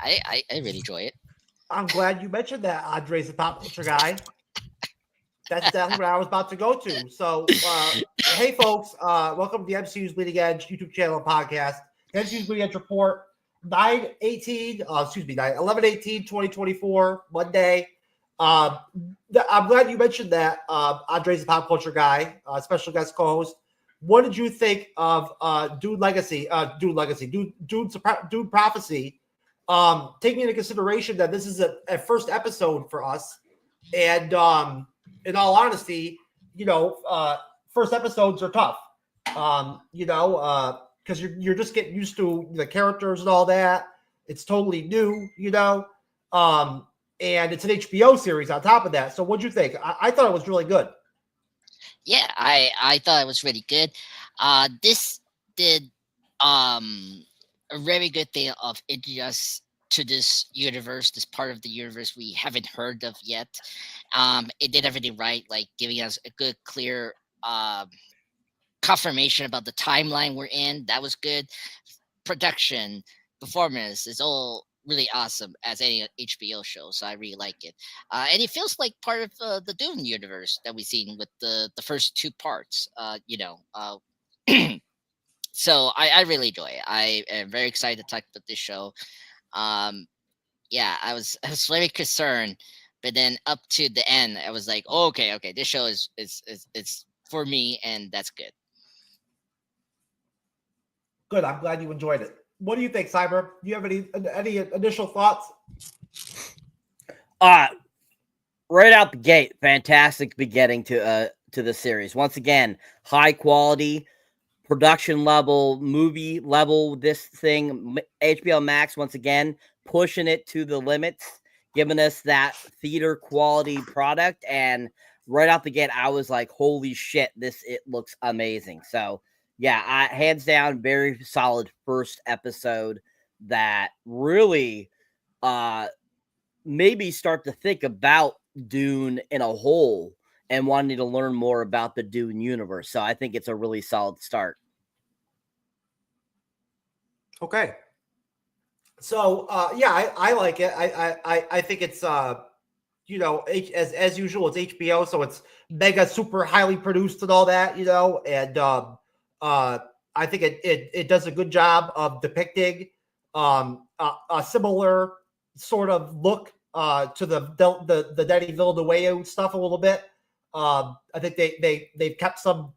I really enjoy it. I'm glad you mentioned that, Andre's the pop culture guy. That's exactly what I was about to go to. So, hey, folks, welcome to the MCU's Bleeding Edge YouTube channel and podcast. The MCU's Bleeding Edge report, 11/18/2024, Monday. I'm glad you mentioned that, Andre's the pop culture guy, special guest co-host. What did you think of Dune Legacy, Dune Prophecy? Taking into consideration that this is a first episode for us, and in all honesty, first episodes are tough. Because you're just getting used to the characters and all that. It's totally new, and it's an HBO series on top of that. So what'd you think? I thought it was really good. Yeah, I thought it was really good. This did a very good thing of introducing us to this universe, this part of the universe we haven't heard of yet. It did everything right, like giving us a good, clear confirmation about the timeline we're in. That was good. Production, performance is all really awesome as any HBO show, so I really like it. And it feels like part of the Dune universe that we've seen with the first two parts. So I really enjoy it. I am very excited to talk about this show. Um, yeah, I was very concerned, but then up to the end, I was like, oh, okay, this show is for me, and that's good. Good. I'm glad you enjoyed it. What do you think, Cyber? Do you have any initial thoughts? Right out the gate, fantastic beginning to the series. Once again, high quality production level, movie level. This thing, HBO Max, once again pushing it to the limits, giving us that theater quality product. And right out the gate, I was like, "Holy shit! It looks amazing." So. Yeah, hands down, very solid first episode that really maybe start to think about Dune in a whole and wanting to learn more about the Dune universe. So I think it's a really solid start. Okay. So yeah, I like it. I think it's as usual, it's HBO, so it's mega super highly produced and all that, and I think it does a good job of depicting a similar sort of look to the Denny Villeneuve stuff a little bit. I think they've kept some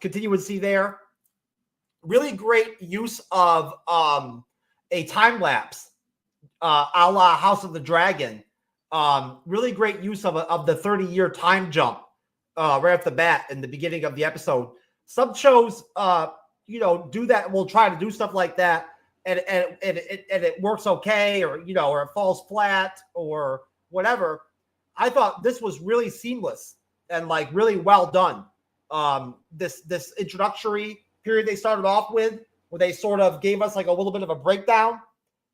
continuity there. Really great use of a time lapse, a la House of the Dragon. Really great use of the 30-year time jump right off the bat in the beginning of the episode. Some shows, do that. Will try to do stuff like that, and it works okay, or it falls flat or whatever. I thought this was really seamless and like really well done. This introductory period they started off with, where they sort of gave us like a little bit of a breakdown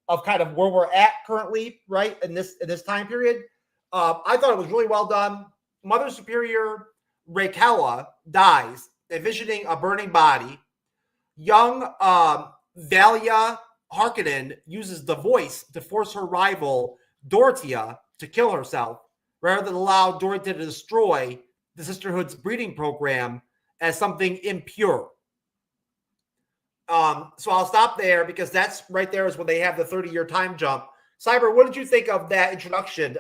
of kind of where we're at currently, right in this time period. I thought it was really well done. Mother Superior Raquella dies, envisioning a burning body. Young Valia Harkonnen uses the voice to force her rival Dorothea to kill herself, rather than allow Dorothea to destroy the Sisterhood's breeding program as something impure. So I'll stop there because that's right there is when they have the 30-year time jump. Cyber, what did you think of that introduction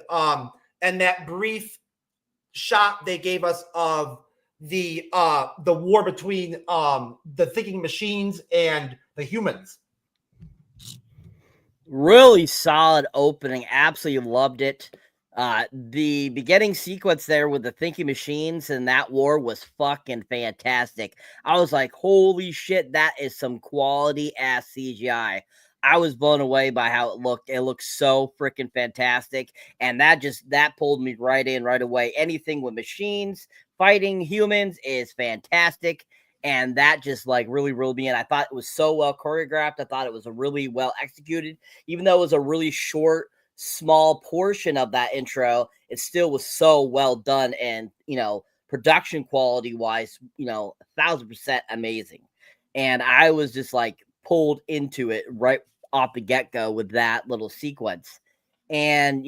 and that brief shot they gave us of the war between the thinking machines and the humans? Really solid opening. Absolutely loved it. The beginning sequence there with the thinking machines and that war was fucking fantastic. I was like, holy shit, that is some quality ass CGI. I was blown away by how it looked. It looked so freaking fantastic. And that pulled me right in right away. Anything with machines fighting humans is fantastic. And that just like really reeled me in. I thought it was so well choreographed. I thought it was a really well executed, even though it was a really short, small portion of that intro. It still was so well done. And, production quality wise, 1,000% amazing. And I was just like pulled into it right off the get-go with that little sequence. And,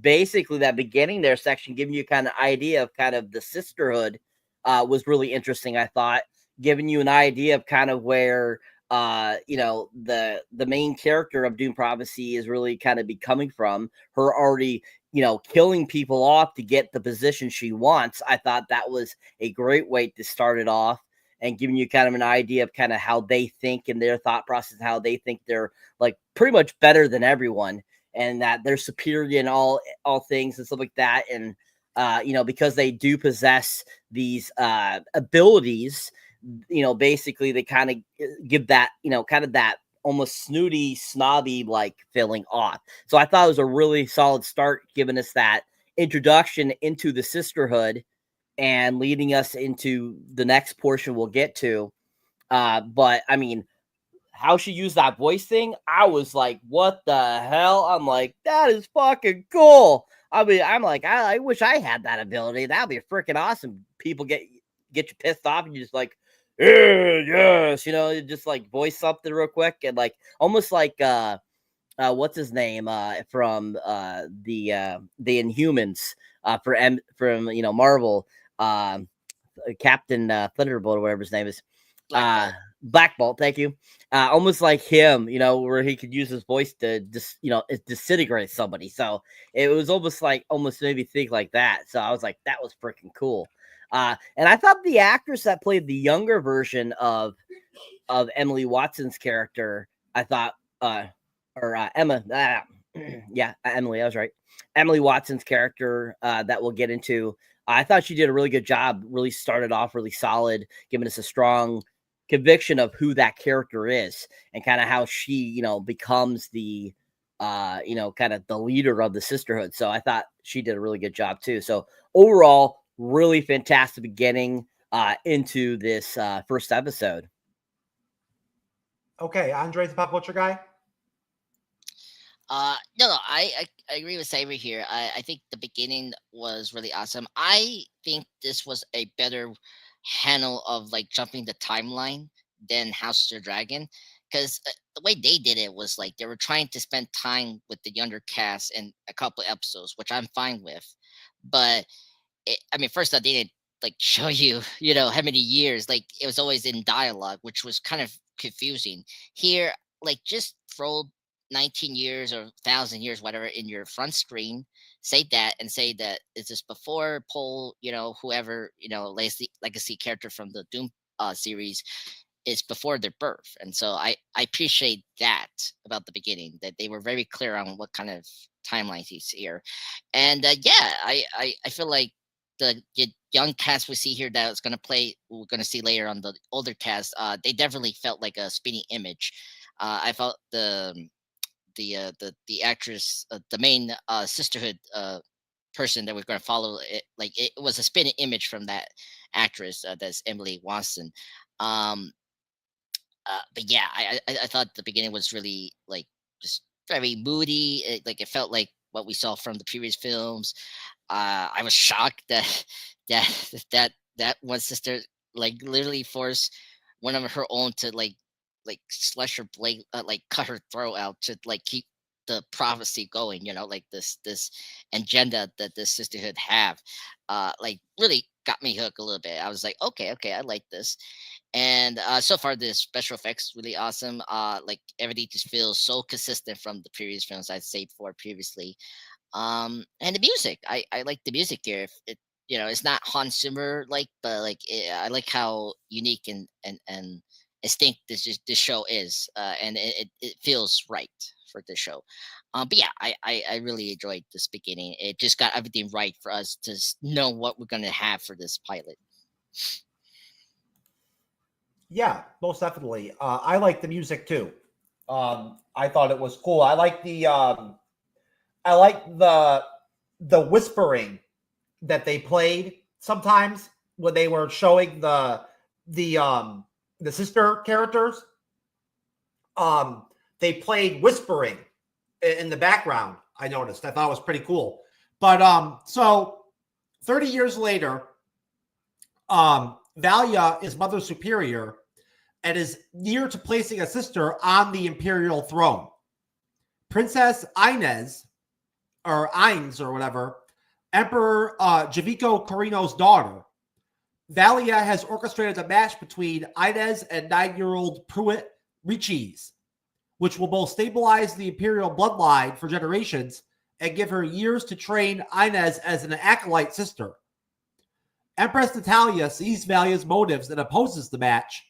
basically that beginning there section giving you kind of idea of kind of the sisterhood was really interesting, I thought, giving you an idea of kind of where the main character of Dune Prophecy is really kind of be coming from, her already killing people off to get the position she wants. I thought that was a great way to start it off, and giving you kind of an idea of kind of how they think and their thought process, how they think they're like pretty much better than everyone, and that they're superior in all things and stuff like that. And because they do possess these abilities, basically they kind of give that kind of that almost snooty, snobby like feeling off. So I thought it was a really solid start, giving us that introduction into the sisterhood and leading us into the next portion we'll get to. But I mean, how she used that voice thing, I was like, what the hell? I'm like, that is fucking cool. I mean, I'm like, I wish I had that ability. That'd be freaking awesome. People get you pissed off and you just like, yes, just like voice something real quick, and like almost like what's his name from the Inhumans from Marvel, Captain Thunderbolt or whatever his name is. Black Bolt, thank you. Almost like him, where he could use his voice to disintegrate somebody. So it was almost made me think like that. So I was like, that was freaking cool. And I thought the actress that played the younger version of Emily Watson's character, I thought, Emma, yeah, Emily, I was right. Emily Watson's character that we'll get into, I thought she did a really good job. Really started off really solid, giving us a strong conviction of who that character is and kind of how she, becomes the, kind of the leader of the sisterhood. So I thought she did a really good job too. So overall, really fantastic beginning into this first episode. Okay, Andre's the pop culture guy. No, I agree with Saber here. I think the beginning was really awesome. I think this was a better handle of like jumping the timeline than House of the Dragon, because the way they did it was like they were trying to spend time with the younger cast in a couple episodes, which I'm fine with. But first off, they didn't like show you, how many years. Like it was always in dialogue, which was kind of confusing. Here, like just throw 19 years or 1,000 years, whatever, in your front screen. Say that and say that is this before Paul, whoever, legacy character from the Doom series is before their birth. And so I appreciate that about the beginning, that they were very clear on what kind of timeline he's here. And I feel like the young cast we see here that is going to play, we're going to see later on the older cast, they definitely felt like a spinning image. I felt the actress, the main sisterhood person that we're going to follow, it was a spinning image from that actress, that's Emily Watson. But yeah, I thought the beginning was really like just very moody. It felt like what we saw from the previous films. I was shocked that that one sister like literally forced one of her own to like slash her blade, like cut her throat out to like keep the prophecy going. Like this agenda that this sisterhood have, like really got me hooked a little bit. I was like, okay, I like this. And so far the special effects really awesome. Like everything just feels so consistent from the previous films I'd said for previously. And the music, I like the music here. If it, it's not Hans Zimmer like, but like I like how unique and distinct this show is, and it feels right for this show. But yeah, I really enjoyed this beginning. It just got everything right for us to know what we're gonna have for this pilot. Yeah, most definitely. I like the music too. I thought it was cool. I like the whispering that they played sometimes when they were showing the sister characters. They played whispering in the background. I noticed. I thought it was pretty cool. But so 30 years later, Valia is Mother Superior, and is near to placing a sister on the imperial throne. Princess Inez, or Ines or whatever, Emperor Javico Corino's daughter, Valia has orchestrated a match between Inez and 9-year-old Pruitt Riches, which will both stabilize the imperial bloodline for generations and give her years to train Inez as an acolyte sister. Empress Natalia sees Valia's motives and opposes the match,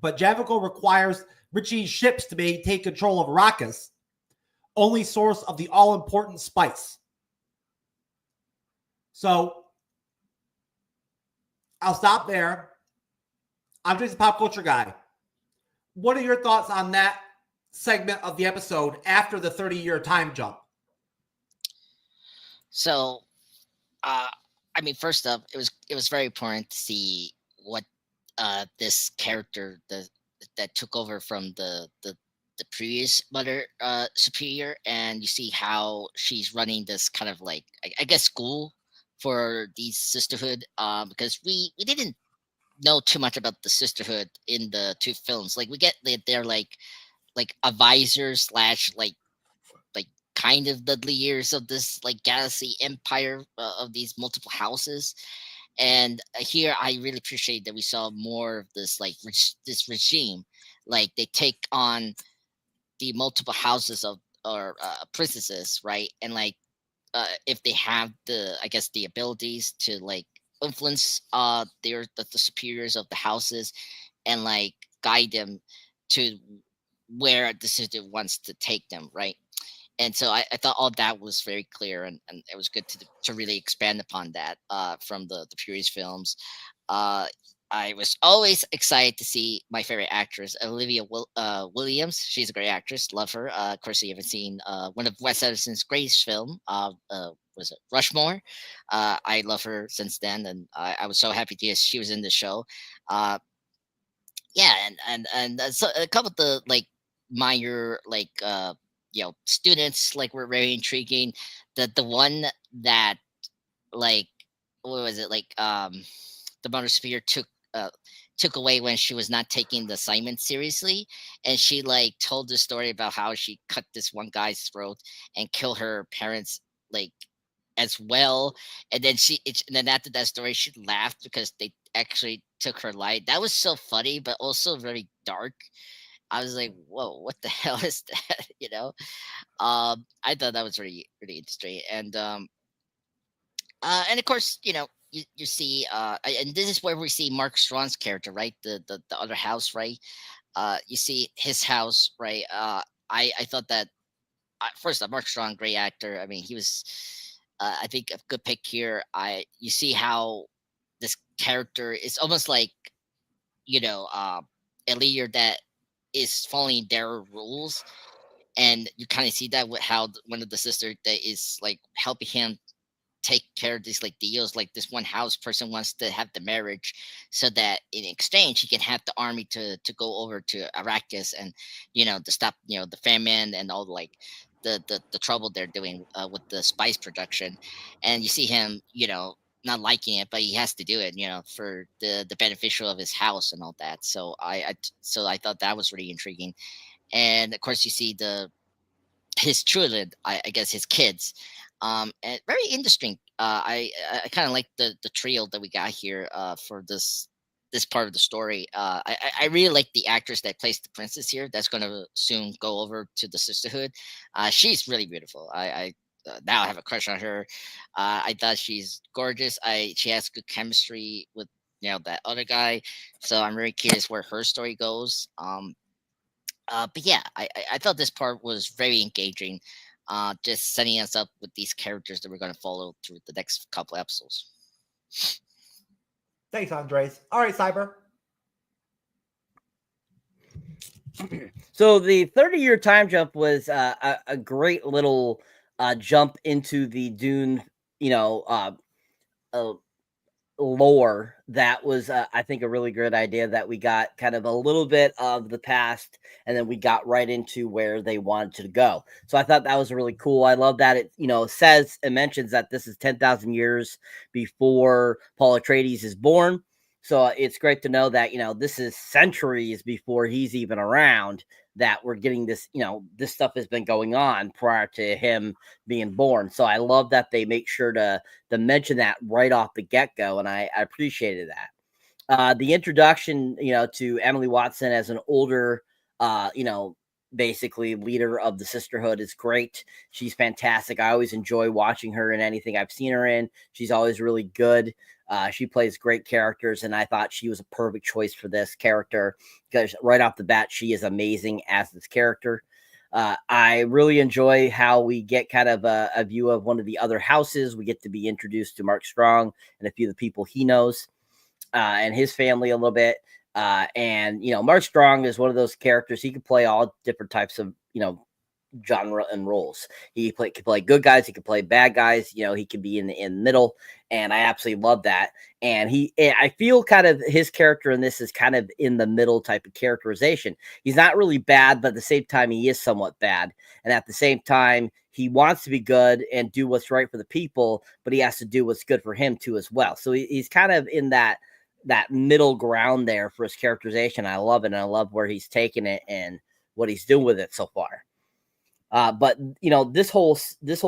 but Javico requires Riches' ships to maintain control of Arrakis, only source of the all-important spice. So, I'll stop there. I'm just a pop culture guy. What are your thoughts on that segment of the episode after the 30-year time jump? So, I mean, first up, it was very important to see what this character that took over from the previous Mother Superior, and you see how she's running this kind of like I guess school for these sisterhood, because we didn't know too much about the sisterhood in the two films. Like we get they're like advisors slash like kind of the leaders of this like galaxy empire of these multiple houses. And here I really appreciate that we saw more of this like this regime, like they take on the multiple houses of or princesses, right? And like if they have the I guess the abilities to like influence the superiors of the houses and like guide them to where the city wants to take them, right? And so I thought all that was very clear, and it was good to really expand upon that from the previous films. I was always excited to see my favorite actress, Olivia Williams. She's a great actress, love her. Of course, you haven't seen one of Wes Anderson's greatest film, was it Rushmore? I love her since then, and I was so happy to she was in the show. Yeah, and so a couple of the like minor like students like were very intriguing. The one that like what was it like the Mother Superior took away when she was not taking the assignment seriously, and she like told the story about how she cut this one guy's throat and killed her parents like as well. And then and then after that story she laughed because they actually took her life. That was so funny but also very dark. I was like, whoa, what the hell is that? I thought that was really really interesting. And of course, you see, and this is where we see Mark Strong's character, right? The other house, right? You see his house, right? I thought that first, Mark Strong, great actor. I mean, he was, I think, a good pick here. You see how this character is almost like, a leader that is following their rules, and you kind of see that with how one of the sisters that is like helping him take care of these like deals. Like this one house person wants to have the marriage so that in exchange he can have the army to go over to Arrakis and to stop the famine and all like the trouble they're doing with the spice production. And you see him not liking it, but he has to do it for the beneficial of his house and all that. So I thought that was really intriguing. And of course you see his children, I guess his kids, and very interesting. I kind of like the trio that we got here for this part of the story. I really like the actress that plays the princess here. That's going to soon go over to the sisterhood. She's really beautiful. I now I have a crush on her. I thought she's gorgeous. She has good chemistry with that other guy. So I'm very curious where her story goes. But yeah, I thought this part was very engaging, just setting us up with these characters that we're going to follow through the next couple episodes. Thanks, Andres. All right, Cyber. So the 30-year time jump was a great little jump into the Dune, lore. That was I think a really good idea, that we got kind of a little bit of the past and then we got right into where they wanted to go. So I thought that was really cool. I love that it mentions that this is 10,000 years before Paul Atreides is born. So it's great to know that, this is centuries before he's even around, that we're getting this, this stuff has been going on prior to him being born. So I love that they make sure to mention that right off the get-go, and I appreciated that. The introduction, to Emily Watson as an older, basically leader of the sisterhood is great. She's fantastic. I always enjoy watching her in anything I've seen her in. She's always really good. She plays great characters, and I thought she was a perfect choice for this character because right off the bat, she is amazing as this character. I really enjoy how we get kind of a view of one of the other houses. We get to be introduced to Mark Strong and a few of the people he knows, and his family a little bit. And Mark Strong is one of those characters. He can play all different types of genre and roles. He can play good guys. He can play bad guys. He can be in the middle, and I absolutely love that. And I feel kind of his character in this is kind of in the middle type of characterization. He's not really bad, but at the same time, he is somewhat bad. And at the same time, he wants to be good and do what's right for the people, but he has to do what's good for him too as well. So he's kind of in that middle ground there for his characterization. I love it, and I love where he's taking it and what he's doing with it so far. But this whole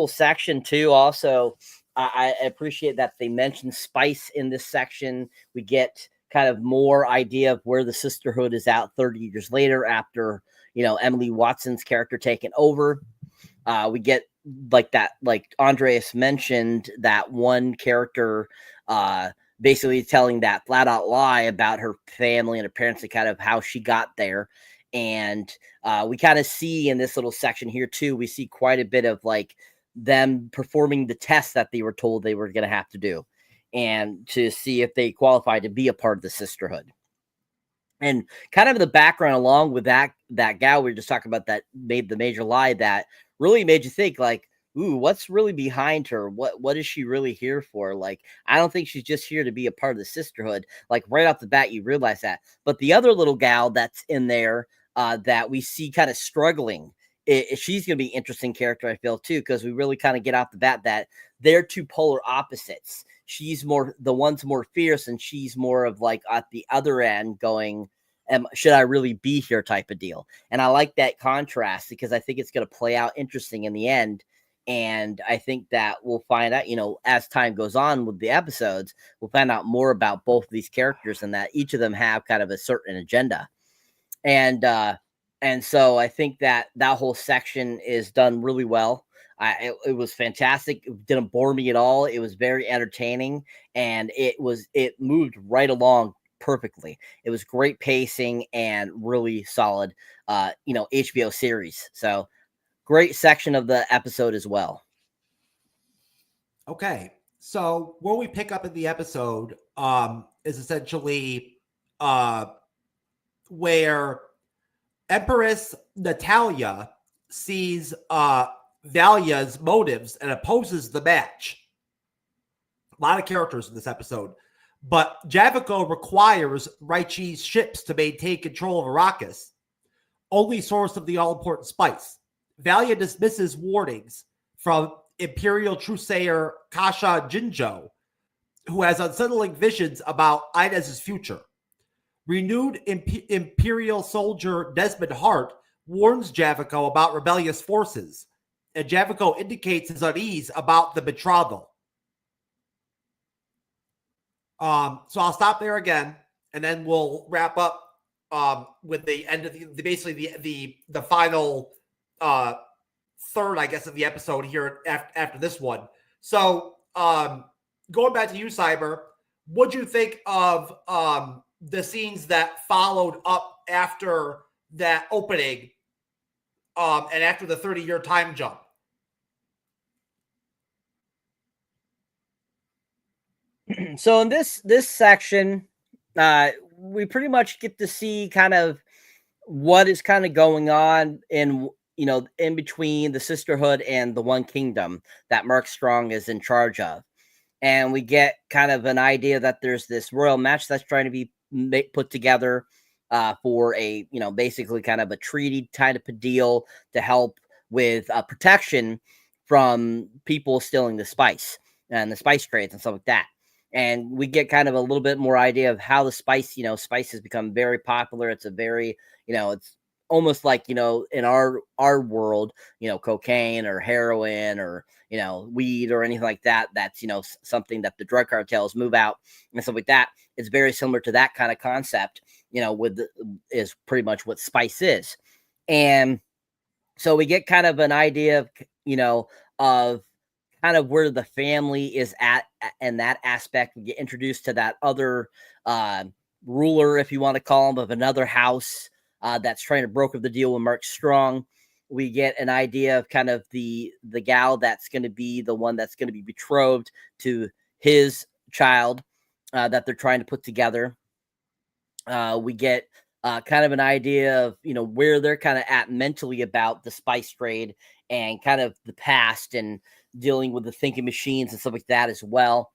section too. Also, I appreciate that they mentioned spice in this section. We get kind of more idea of where the sisterhood is at 30 years later after Emily Watson's character taking over. We get like Andreas mentioned, that one character basically telling that flat out lie about her family and her parents and kind of how she got there. And we kind of see in this little section here too, we see quite a bit of like them performing the test that they were told they were going to have to do, and to see if they qualify to be a part of the sisterhood. And kind of the background along with that gal we were just talking about that made the major lie, that really made you think like, ooh, what's really behind her? What is she really here for? Like, I don't think she's just here to be a part of the sisterhood. Like right off the bat, you realize that. But the other little gal that's in there that we see kind of struggling, she's going to be an interesting character, I feel too, because we really kind of get off the bat that they're two polar opposites. She's the one's more fierce, and she's more of like at the other end going, should I really be here type of deal. And I like that contrast because I think it's going to play out interesting in the end. And I think that we'll find out, as time goes on with the episodes, we'll find out more about both of these characters, and that each of them have kind of a certain agenda. And so I think that whole section is done really well. It was fantastic. It didn't bore me at all. It was very entertaining, and it moved right along perfectly. It was great pacing and really solid, HBO series. So great section of the episode as well. Okay, so where we pick up in the episode is essentially where Empress Natalia sees Valia's motives and opposes the match. A lot of characters in this episode. But Javico requires Raichi's ships to maintain control of Arrakis, only source of the all-important spice. Valia dismisses warnings from Imperial Trusayer Kasha Jinjo, who has unsettling visions about Inez's future. Renewed Imperial soldier Desmond Hart warns Javico about rebellious forces, and Javico indicates his unease about the betrothal. So I'll stop there again, and then we'll wrap up with the end of the final third, I guess, of the episode here after this one. So going back to you, Cyber, what'd you think of the scenes that followed up after that opening and after the 30-year time jump? So in this section, we pretty much get to see kind of what is kind of going on in between the sisterhood and the One Kingdom that Mark Strong is in charge of. And we get kind of an idea that there's this royal match that's trying to be put together for a, basically kind of a treaty kind of a deal to help with protection from people stealing the spice and the spice trades and stuff like that. and we get kind of a little bit more idea of how the spice, spice has become very popular. It's a very, it's almost like, in our world, cocaine or heroin or, weed or anything like that. That's, something that the drug cartels move out and stuff like that. It's very similar to that kind of concept, is pretty much what spice is. And so we get kind of an idea of, of kind of where the family is at in that aspect. We get introduced to that other ruler, if you want to call him, of another house that's trying to broker the deal with Mark Strong. We get an idea of kind of the gal that's going to be the one that's going to be betrothed to his child that they're trying to put together. We get kind of an idea of, where they're kind of at mentally about the spice trade and kind of the past and dealing with the thinking machines and stuff like that as well.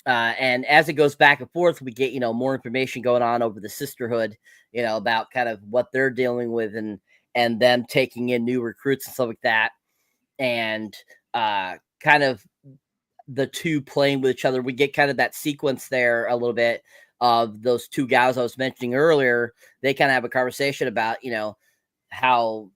And as it goes back and forth, we get, more information going on over the sisterhood, about kind of what they're dealing with and them taking in new recruits and stuff like that. And kind of the two playing with each other. We get kind of that sequence there a little bit of those two guys I was mentioning earlier. They kind of have a conversation about, how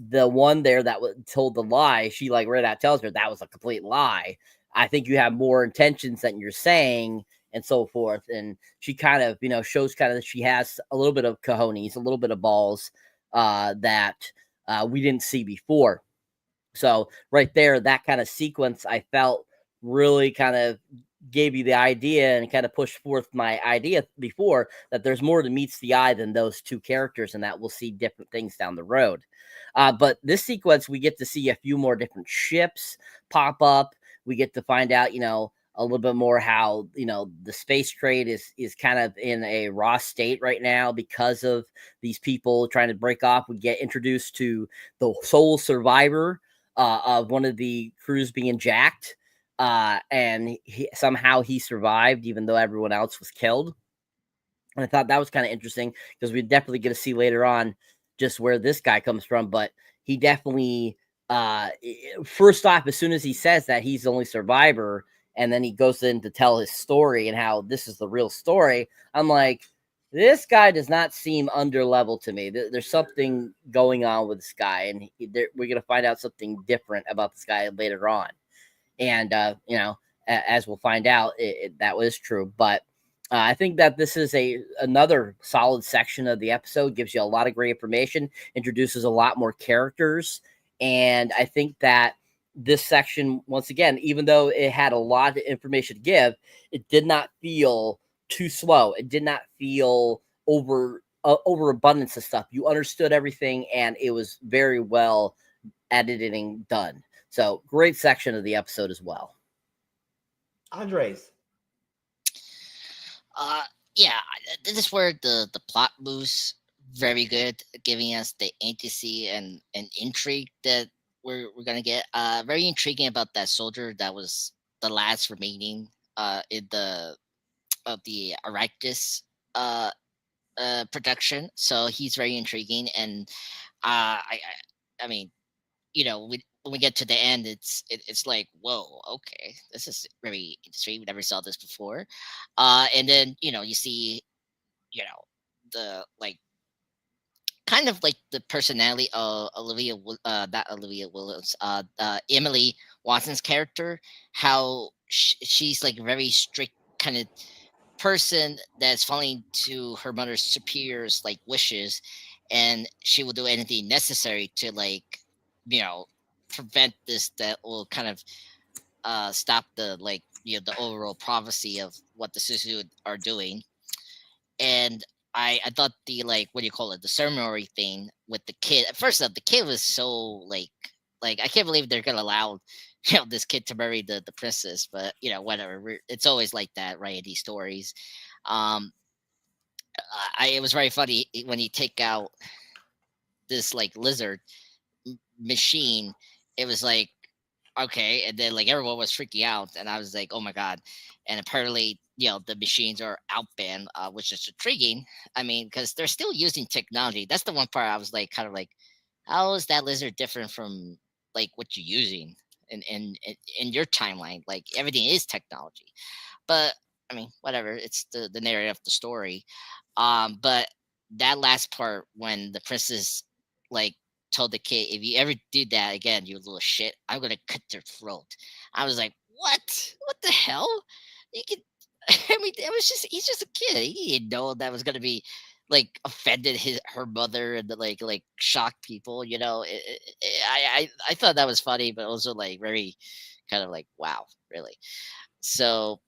the one there that told the lie, she like right out tells her that was a complete lie. I think you have more intentions than you're saying and so forth. And she kind of, shows kind of that she has a little bit of cojones, a little bit of balls that we didn't see before. So right there, that kind of sequence, I felt really kind of gave you the idea and kind of pushed forth my idea before that there's more to meets the eye than those two characters, and that we'll see different things down the road. But this sequence, we get to see a few more different ships pop up. We get to find out, a little bit more how, the space trade is kind of in a raw state right now because of these people trying to break off. We get introduced to the sole survivor of one of the crews being jacked. And somehow he survived, even though everyone else was killed. And I thought that was kind of interesting because we definitely get to see later on just where this guy comes from. But he definitely, first off, as soon as he says that he's the only survivor, and then he goes in to tell his story and how this is the real story, I'm like, this guy does not seem under level to me. There's something going on with this guy, and we're going to find out something different about this guy later on. And, as we'll find out, that was true. But I think that this is another solid section of the episode, gives you a lot of great information, introduces a lot more characters. And I think that this section, once again, even though it had a lot of information to give, it did not feel too slow. It did not feel overabundance of stuff. You understood everything, and it was very well edited and done. So great section of the episode as well. Andres. Yeah, this is where the plot moves very good, giving us the intricacy and intrigue that we're gonna get. Very intriguing about that soldier that was the last remaining in the of the Arachnus production. So he's very intriguing, and I mean, when we get to the end, it's like, whoa, okay, this is very interesting. We never saw this before. And then you see, the like kind of like the personality of not Olivia Williams, Emily Watson's character, how she's like a very strict kind of person that's following to her mother's superiors like wishes, and she will do anything necessary to like you know prevent this, that will kind of stop the the overall prophecy of what the Suzu are doing. And I thought the what do you call it, the ceremony thing with the kid, at first the kid was so like I can't believe they're gonna allow this kid to marry the princess, but whatever, it's always like that, right, in these stories. um it was very funny when you take out this like lizard machine. It was like, okay, and then like everyone was freaking out, and I was like, oh my god. And apparently the machines are outbanned, which is intriguing. I mean, because they're still using technology. That's the one part I was like, kind of like, how is that lizard different from like what you're using in your timeline? Like everything is technology. But I mean, whatever. It's the narrative of the story. But that last part when the princess like told the kid, if you ever do that again, you little shit, I'm gonna cut your throat. I was like, what? What the hell? You can. I mean, it was just he's just a kid. He didn't know that was gonna be like offended her mother and like shock people. I thought that was funny, but also like very kind of like wow, really. So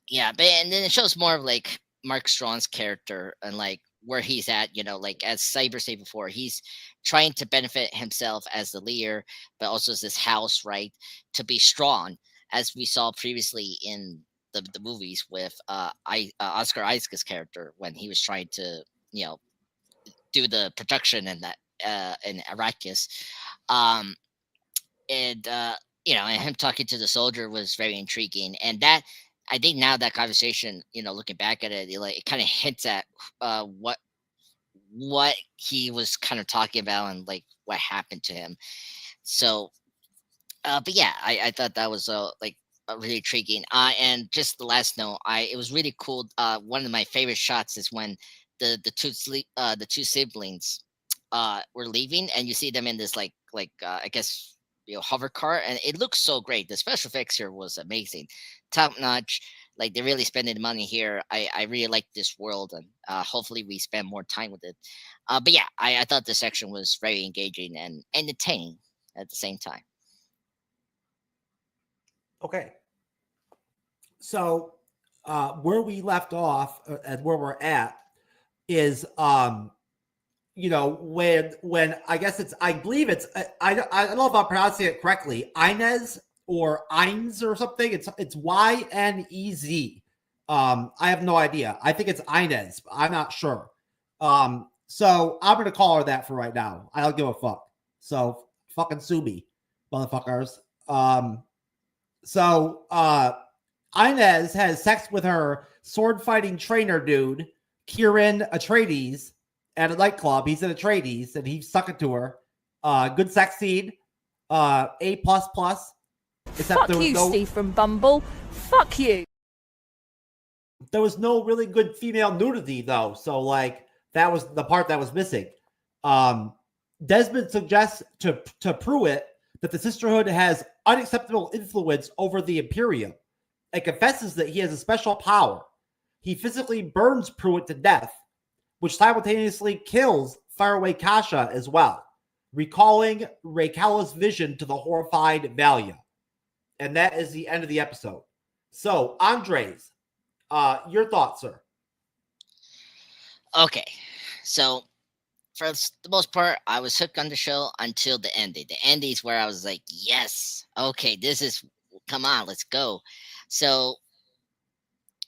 yeah, but and then it shows more of like Mark Strong's character and like where he's at, like as Cyber said before, he's trying to benefit himself as the leader, but also as this house, right, to be strong, as we saw previously in the movies with Oscar Isaac's character when he was trying to, you know, do the production and that in Arrakis. Um and and him talking to the soldier was very intriguing, and that I think now that conversation, looking back at it, it kind of hints at what he was kind of talking about and like what happened to him. So but yeah, I thought that was like really intriguing. And just the last note, it was really cool. One of my favorite shots is when the two siblings were leaving, and you see them in this I guess hover car, and it looks so great. The special effects here was amazing, top notch. Like they're really spending the money here. I really like this world, and hopefully we spend more time with it. But yeah, I thought this section was very engaging and entertaining at the same time. Okay. So where we left off and where we're at is when I guess I believe it's I don't know if I'm pronouncing it correctly, Inez or Ines or something. It's Ynez. I have no idea. I think it's Inez, but I'm not sure. So I'm gonna call her that for right now. I don't give a fuck. So fucking sue me, motherfuckers. So Inez has sex with her sword fighting trainer dude, Kieran Atreides, at a nightclub. He's in Atreides and he's sucking to her. Good sex scene. A plus plus. Fuck you, Steve from Bumble. Fuck you. There was no really good female nudity though, so like that was the part that was missing. Desmond suggests to Pruitt that the Sisterhood has unacceptable influence over the Imperium and confesses that he has a special power. He physically burns Pruitt to death, which simultaneously kills Faraway Kasha as well, recalling Raykala's vision to the horrified Valia. And that is the end of the episode. So, Andres, your thoughts, sir? Okay, so for the most part, I was hooked on the show until the ending. The ending is where I was like, yes, okay, come on, let's go. So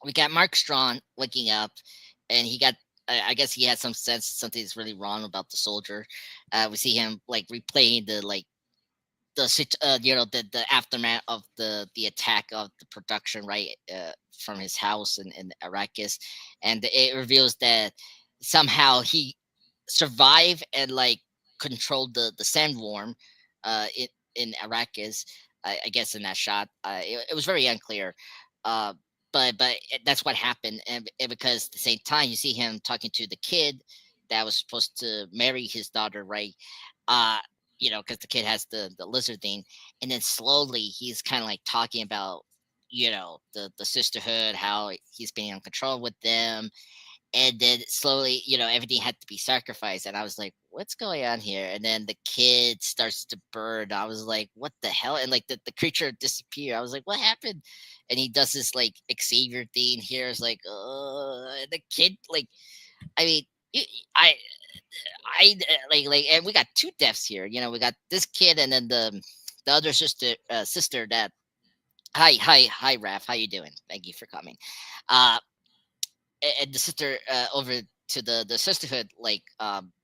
we got Mark Strong waking up, and I guess he had some sense something's really wrong about the soldier. We see him like replaying the aftermath of the attack of the production, right, from his house in Arrakis, and it reveals that somehow he survived and like controlled the sandworm in Arrakis. I guess in that shot, it was very unclear. Uh, but that's what happened, and because at the same time you see him talking to the kid that was supposed to marry his daughter, right? Uh, because the kid has the lizard thing, and then slowly he's kind of like talking about the sisterhood, how he's being in control with them, and then slowly everything had to be sacrificed, and I was like, what's going on here? And then the kid starts to burn. I was like, what the hell? And like the creature disappeared. I was like, what happened? And he does this like Xavier thing here. It's like the kid, like, I mean, I like and we got two deaths here. We got this kid, and then the other sister that hi Raph, how you doing? Thank you for coming. And the sister over to the sisterhood like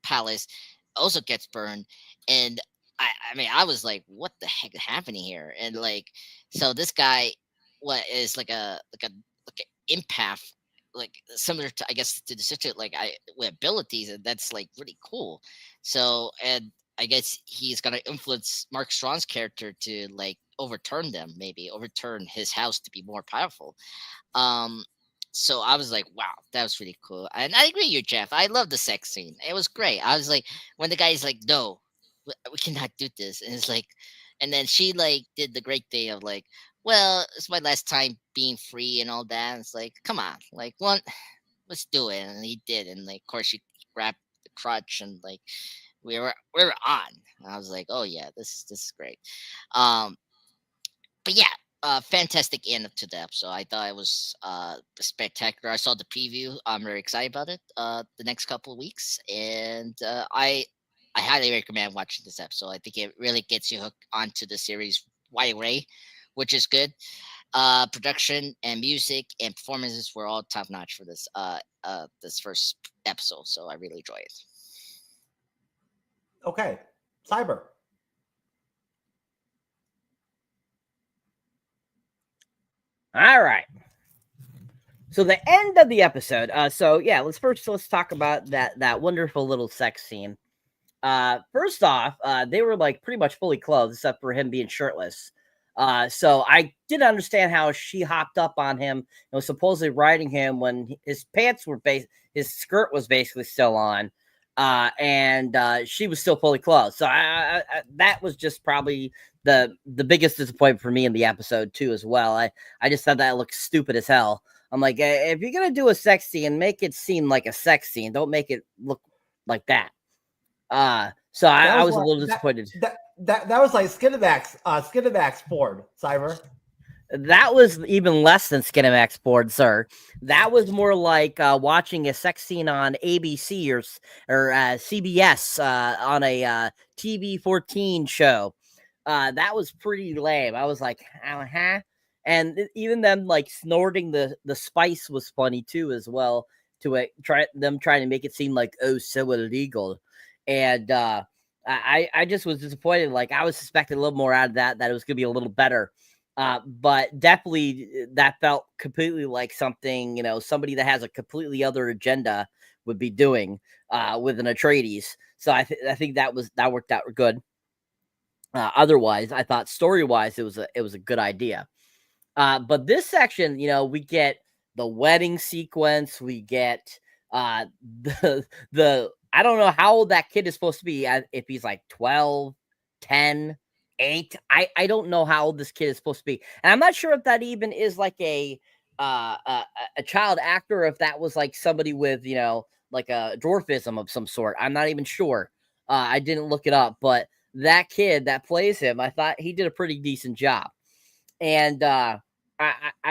palace also gets burned, and I mean I was like, what the heck is happening here? And like, so this guy what is like a empath, like similar to, I guess, to the sister, like I with abilities, and that's like really cool. So, and I guess he's gonna influence Mark Strong's character to like overturn them, maybe overturn his house to be more powerful. So I was like, wow, that was really cool. And I agree with you, Jeff. I love the sex scene. It was great. I was like, when the guy's like, no, we cannot do this. And it's like, and then she like did the great thing of like, well, it's my last time being free and all that. And it's like, come on, like, one, let's do it. And he did. And like, of course, she grabbed the crutch and like, we were on. And I was like, oh yeah, this is great. Um, but yeah, fantastic end to the episode. I thought it was spectacular. I saw the preview. I'm very excited about it. The next couple of weeks, and I highly recommend watching this episode. I think it really gets you hooked onto the series right away, which is good. Production and music and performances were all top notch for this first episode, so I really enjoy it. Okay, Cyber. All right. So the end of the episode. So yeah, let's talk about that wonderful little sex scene. First off, they were like pretty much fully clothed except for him being shirtless. So I didn't understand how she hopped up on him and was supposedly riding him when his pants were his skirt was basically still on. And she was still fully clothed. So I that was just probably the biggest disappointment for me in the episode too, as well. I just thought that looked stupid as hell. I'm like, if you're gonna do a sex scene, make it seem like a sex scene. Don't make it look like that. So I was a little disappointed. That was like Skinemax board, Cyber. That was even less than Skinemax board, sir. That was more like watching a sex scene on ABC or CBS on a TV 14 show. That was pretty lame. I was like, huh? And even them like snorting the spice was funny too, as well. To trying to make it seem like, oh, so illegal. And I just was disappointed. Like I was suspecting a little more out of that it was gonna be a little better. But definitely that felt completely like something, somebody that has a completely other agenda would be doing with an Atreides. So I think that worked out good. Otherwise, I thought story-wise it was a good idea. But this section, we get the wedding sequence, we get the I don't know how old that kid is supposed to be, if he's like 12, 10, 8. I don't know how old this kid is supposed to be. And I'm not sure if that even is like a child actor, or if that was like somebody with, like a dwarfism of some sort. I'm not even sure. I didn't look it up, but that kid that plays him, I thought he did a pretty decent job. And I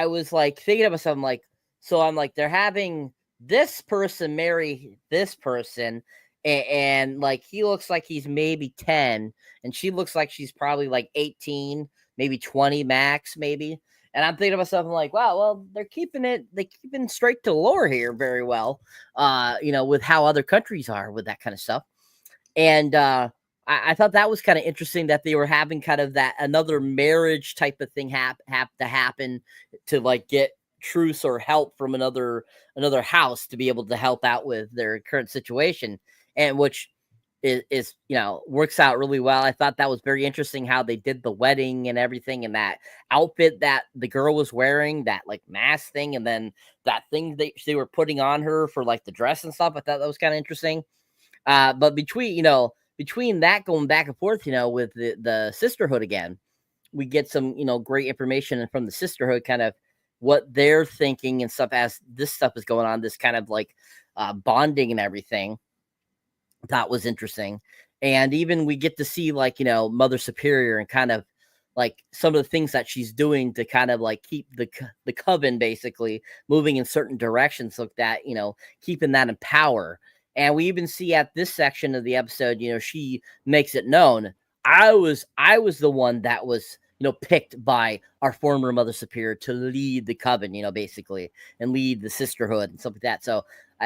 was like thinking of myself, I'm like, they're having this person marry this person, and like he looks like he's maybe 10, and she looks like she's probably like 18, maybe 20 max, maybe. And I'm thinking to myself, I'm like, wow, well, they're keeping straight to lore here very well, with how other countries are with that kind of stuff. And I thought that was kind of interesting that they were having kind of that another marriage type of thing have to happen to like get truce or help from another house to be able to help out with their current situation, and which is works out really well. I thought that was very interesting how they did the wedding and everything, and that outfit that the girl was wearing, that like mask thing, and then that thing they were putting on her for like the dress and stuff. I thought that was kind of interesting. But between that going back and forth, with the sisterhood again, we get some great information from the sisterhood, kind of what they're thinking and stuff as this stuff is going on, this kind of like bonding and everything. That was interesting. And even we get to see like, Mother Superior and kind of like some of the things that she's doing to kind of like keep the coven basically moving in certain directions, like that, keeping that in power. And we even see at this section of the episode, she makes it known, I was the one that was, picked by our former Mother Superior to lead the coven, basically, and lead the sisterhood and stuff like that. So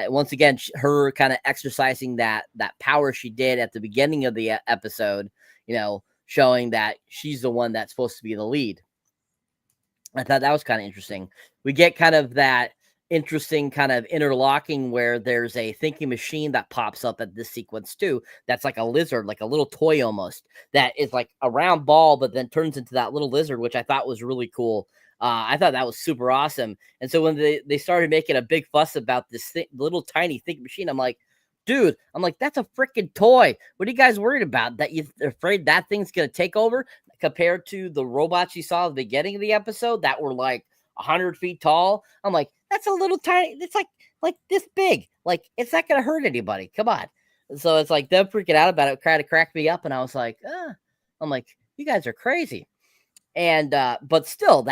once again, her kind of exercising that power she did at the beginning of the episode, showing that she's the one that's supposed to be the lead. I thought that was kind of interesting. We get kind of that interesting kind of interlocking where there's a thinking machine that pops up at this sequence too. That's like a lizard, like a little toy almost, that is like a round ball, but then turns into that little lizard, which I thought was really cool. I thought that was super awesome. And so when they started making a big fuss about this little tiny thinking machine, I'm like, dude, that's a freaking toy. What are you guys worried about? That you're afraid that thing's going to take over compared to the robots you saw at the beginning of the episode that were like 100 feet tall? I'm like, that's a little tiny. It's like this big. Like, it's not going to hurt anybody. Come on. So it's like them freaking out about it, trying to crack me up. And I was like, I'm like, you guys are crazy. And, but still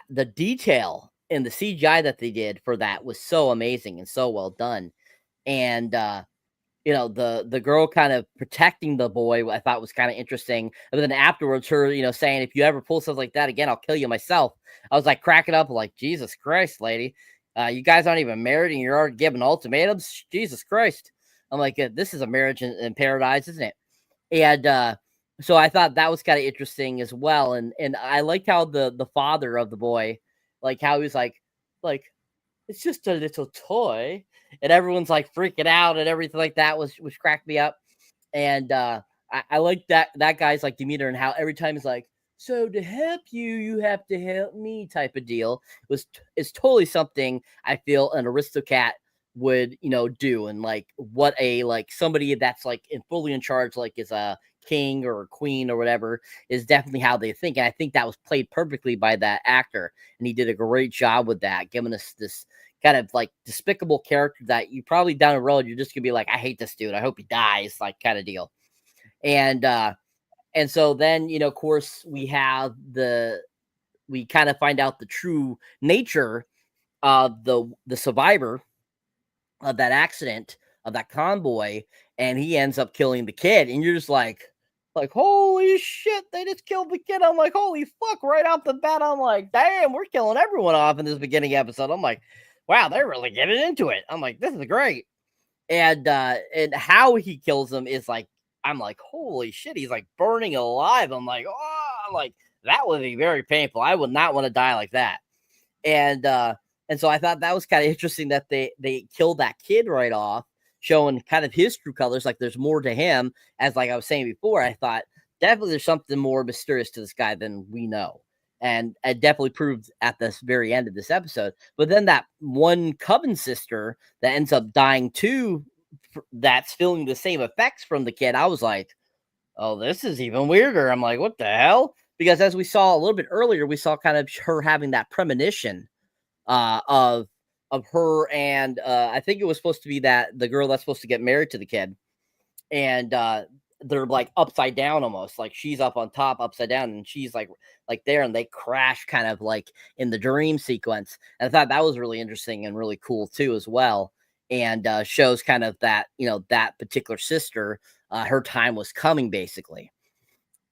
the detail and the CGI that they did for that was so amazing and so well done. And, you know, the girl kind of protecting the boy, I thought was kind of interesting. And then afterwards, her, you know, saying, if you ever pull something like that again, I'll kill you myself. I was like cracking up, like, Jesus Christ, lady. You guys aren't even married and you're already giving ultimatums. Jesus Christ. I'm like, this is a marriage in paradise, isn't it? And so I thought that was kind of interesting as well. And I liked how the father of the boy, like how he was like, it's just a little toy. And everyone's like freaking out and everything like that, which cracked me up. And I like that guy's like demeanor and how every time he's like, so to help you, you have to help me type of deal. It's totally something I feel an Aristocat would, you know, do. And like what a, like somebody that's like fully in charge, like is a king or a queen or whatever, is definitely how they think. And I think that was played perfectly by that actor. And he did a great job with that, giving us this kind of like despicable character that you probably down the road, you're just gonna be like, I hate this dude. I hope he dies, like kind of deal. And so then, you know, of course, we kind of find out the true nature of the survivor of that accident, of that convoy, and he ends up killing the kid. And you're just like, holy shit, they just killed the kid. I'm like, holy fuck, right off the bat. I'm like, damn, we're killing everyone off in this beginning episode. I'm like, wow, they're really getting into it. I'm like, this is great. And how he kills them is like, I'm like, holy shit, he's like burning alive. I'm like, that would be very painful. I would not want to die like that. And so I thought that was kind of interesting that they killed that kid right off, showing kind of his true colors. Like there's more to him. As like I was saying before, I thought definitely there's something more mysterious to this guy than we know. And it definitely proved at this very end of this episode. But then that one Coven sister that ends up dying too, that's feeling the same effects from the kid. I was like, oh, this is even weirder. I'm like, what the hell? Because as we saw a little bit earlier, we saw kind of her having that premonition of her and I think it was supposed to be that the girl that's supposed to get married to the kid. And they're like upside down almost, like she's up on top upside down and she's like there, and they crash kind of like in the dream sequence. And I thought that was really interesting and really cool too as well. And shows kind of that, you know, that particular sister, her time was coming basically.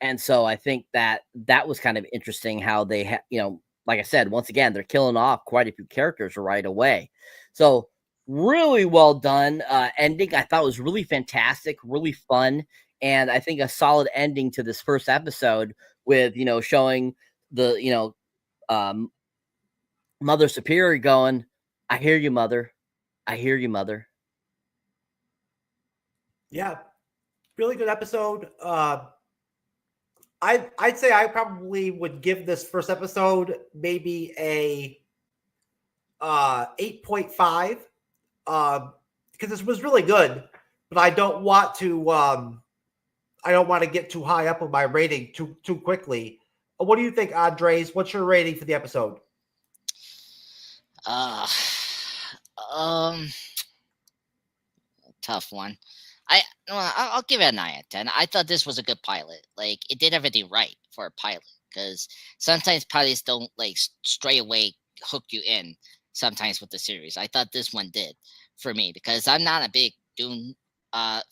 And so I think that was kind of interesting how they you know, like I said, once again, they're killing off quite a few characters right away. So really well done. Ending, I thought was really fantastic, really fun. And I think a solid ending to this first episode with, you know, showing the, you know, Mother Superior going, I hear you, Mother. I hear you, Mother. Yeah. Really good episode. I'd say I probably would give this first episode maybe a 8.5 because this was really good, but I don't want to get too high up with my rating too quickly. What do you think, Andres? What's your rating for the episode? Tough one. I'll give it a 9 out of 10. I thought this was a good pilot. Like, it did everything right for a pilot, because sometimes pilots don't like straight away hook you in sometimes with the series. I thought this one did for me, because I'm not a big Dune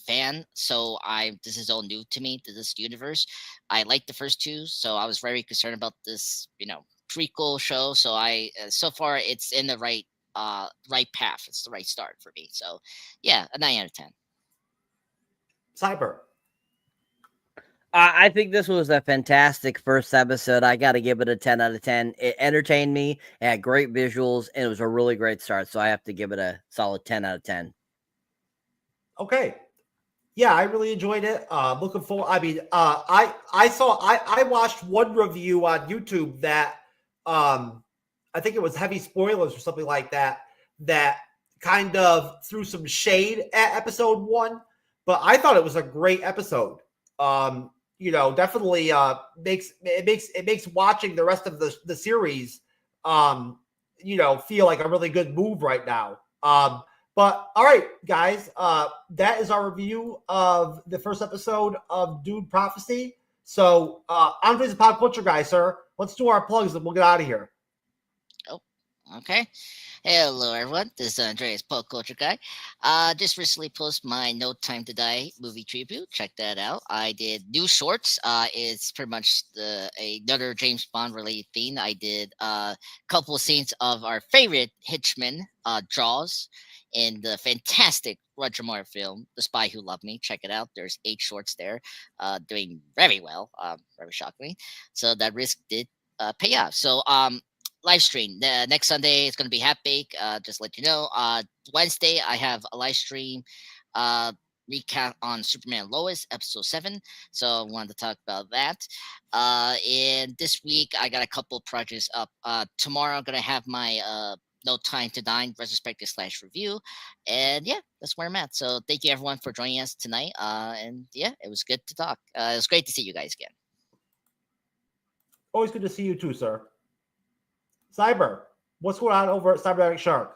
fan, so this is all new to me, to this universe. I liked the first two, so I was very concerned about this, you know, prequel show. So so far it's in the right path. It's the right start for me. So yeah, a 9 out of 10. Cyber. I think this was a fantastic first episode. I got to give it a 10 out of 10. It entertained me, it had great visuals, and it was a really great start. So I have to give it a solid 10 out of 10. Okay. Yeah, I really enjoyed it. Looking forward. I mean, I watched one review on YouTube that I think it was heavy spoilers or something like that, that kind of threw some shade at episode 1, but I thought it was a great episode. Definitely makes watching the rest of the series feel like a really good move right now. But all right, guys, that is our review of the first episode of Dune Prophecy. So Andre's a pop culture guy, sir. Let's do our plugs and we'll get out of here. Oh, okay. Hello, everyone. This is Andreas, Pop Culture Guy. Just recently posted my No Time to Die movie tribute. Check that out. I did new shorts. It's pretty much another James Bond related theme. I did a couple of scenes of our favorite Hitchman, Jaws, in the fantastic Roger Moore film, The Spy Who Loved Me. Check it out. There's 8 shorts there, doing very well, very shockingly. So that risk did pay off. So, live stream the next Sunday. It's going to be half bake. Just let you know. Wednesday I have a live stream recap on Superman Lois episode 7. So I wanted to talk about that. And this week I got a couple projects up. Tomorrow I'm going to have my No Time to Dine retrospective / review. And yeah, that's where I'm at. So thank you everyone for joining us tonight. And yeah, it was good to talk. It was great to see you guys again. Always good to see you too, sir. Cyber, what's going on over at Cyberneticshark?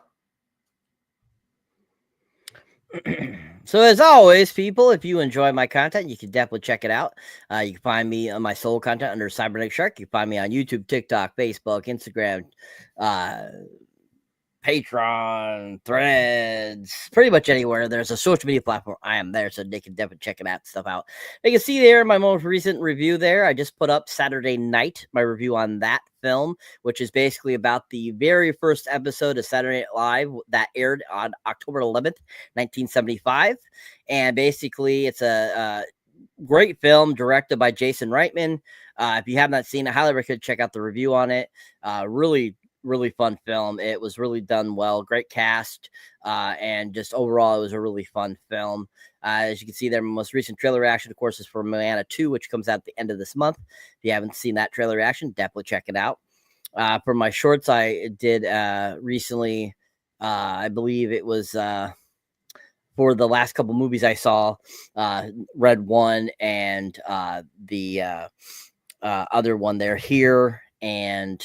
So as always, people, if you enjoy my content, you can definitely check it out. You can find me on my solo content under Cyberneticshark. You can find me on YouTube, TikTok, Facebook, Instagram, Patreon, Threads, pretty much anywhere there's a social media platform, I am there, so they can definitely check that stuff out. You can see there my most recent review there. I just put up Saturday night, my review on that film, which is basically about the very first episode of Saturday Night Live that aired on October 11th, 1975. And basically, it's a great film directed by Jason Reitman. If you have not seen it, I highly recommend check out the review on it. Really fun film. It was really done well. Great cast. And just overall, it was a really fun film. As you can see there, my most recent trailer reaction, of course, is for Moana 2, which comes out at the end of this month. If you haven't seen that trailer reaction, definitely check it out. For my shorts, I did recently, I believe it was for the last couple movies I saw, Red One and the other one there, Here, and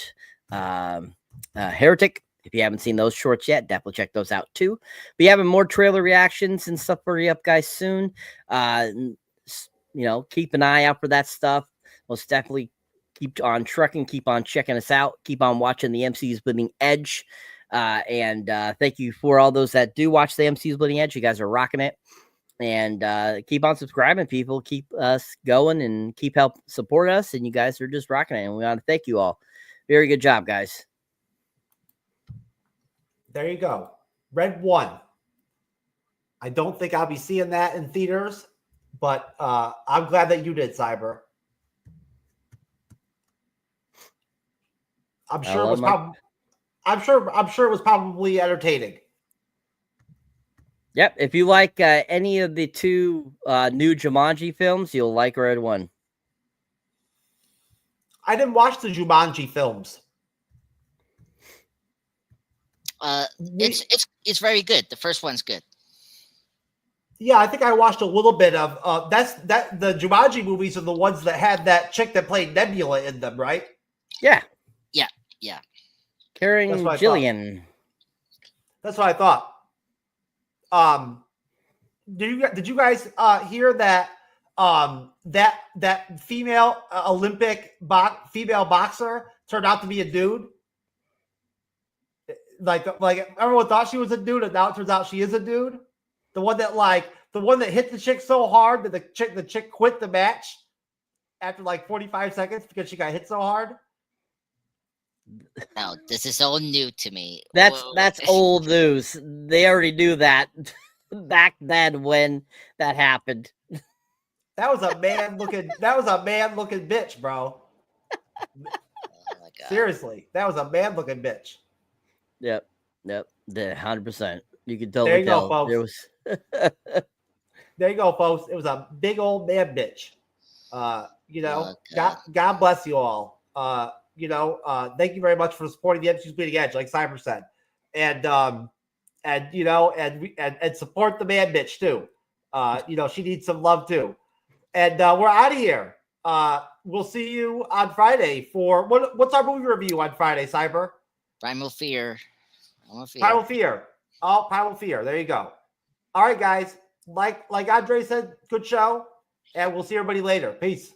Heretic. If you haven't seen those shorts yet, definitely check those out too. Be having more trailer reactions and stuff for you up guys soon. Keep an eye out for that stuff. Most definitely keep on trucking, keep on checking us out, keep on watching the MCU's Bleeding Edge. And thank you for all those that do watch the MCU's Bleeding Edge. You guys are rocking it. And keep on subscribing, people. Keep us going and keep help support us. And you guys are just rocking it. And we want to thank you all. Very good job, guys. There you go. Red One. I don't think I'll be seeing that in theaters, but I'm glad that you did, Cyber. I'm sure it was probably entertaining. Yep. If you like any of the 2 new Jumanji films, you'll like Red One. I didn't watch the Jumanji films. It's very good. The first one's good. Yeah, I think I watched a little bit of the Jumanji movies are the ones that had that chick that played Nebula in them, right? Yeah. Carrying Jillian. That's what I thought. Did you guys hear that that female Olympic female boxer turned out to be a dude? Like everyone thought she was a dude, and now it turns out she is a dude. The one that hit the chick so hard that the chick quit the match after like 45 seconds because she got hit so hard. No, this is all new to me. That's old news. They already knew that back then when that happened. That was a man looking bitch, bro. Oh my God. Seriously, that was a man looking bitch. Yep. 100%. You can There totally you go, tell. folks. There was There you go, folks. It was a big old man bitch. You know, Oh, God bless you all. Thank you very much for supporting the MCU'S Bleeding Edge, like Cyber said. And support the man bitch too. She needs some love too. And we're out of here. We'll see you on Friday for what's our movie review on Friday, Cyber? Primal Fear. Primal Fear. Oh, Primal Fear. There you go. All right, guys. Like Andre said, good show. And we'll see everybody later. Peace.